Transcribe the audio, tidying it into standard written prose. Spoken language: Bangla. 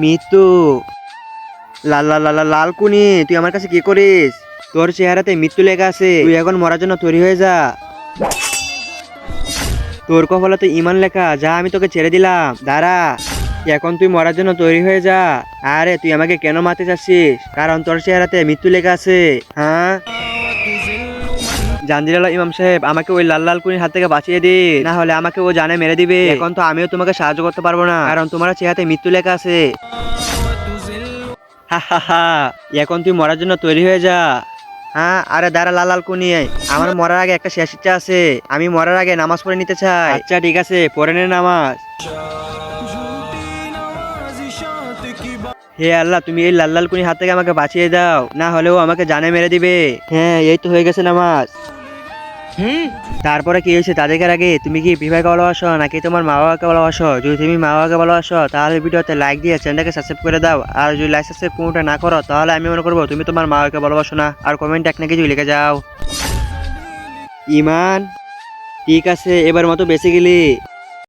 মৃত্যু। লালকুনি, তুই আমার কাছে কি করিস? তোর চেহারাতে মৃত্যু লেখা আছে, তুই এখন মরার জন্য তৈরি হয়ে যা। তোর কপালে তো ইমান লেখা, যা আমি তোকে ছেড়ে দিলাম। দাঁড়া, এখন তুই মরার জন্য তৈরি হয়ে যা। আরে তুই আমাকে কেন মারতে চাচ্ছিস? কারণ তোর চেহারাতে মৃত্যু লেখা আছে। হ্যাঁ, জানজিরাল ইমাম সাহেব, আমাকে ওই লাল কুনির হাত থেকে বাঁচিয়ে দিন, না হলে আমাকে ও জানে মেরে দিবে। এখন তো আমিও তোমাকে সাহায্য করতে পারবো না, কারণ তোমার চেহারাতে মৃত্যু লেখা আছে। হা হা হা, এখন তুই মরার জন্য তৈরি হয়ে যা। হ্যাঁ, আরে দাঁড়া লাল কুনি, আমার মরার আগে একটা শেষ ইচ্ছা আছে। আমি মরার আগে নামাজ পড়ে নিতে চাই। আচ্ছা ঠিক আছে, পড়ে নে নামাজ। হে আল্লাহ, তুমি এই লাল কুনির হাত থেকে আমাকে বাঁচিয়ে দাও, না হলেও আমাকে জানে মেরে দিবে। হ্যাঁ, এই তো হয়ে গেছে নামাজ। তারপরে কি হয়েছে তা দেখার আগে তুমি কি বিভাকে ভালোবাসো নাকি তোমার মা বাবাকে ভালোবাসো? যদি তুমি মা বাবাকে ভালোবাসো তাহলে ভিডিওতে লাইক দিয়ে চ্যানেলটাকে সাবস্ক্রাইব করে দাও। আর যদি লাইক সাবস্ক্রাইব কোনোটা না করো তাহলে আমি মনে করবো তুমি তোমার মা বাবাকে ভালোবাসো না। আর কমেন্ট এক না কিছু লিখে যাও। ইমান, ঠিক আছে, এবার মতো বেঁচে গেলি।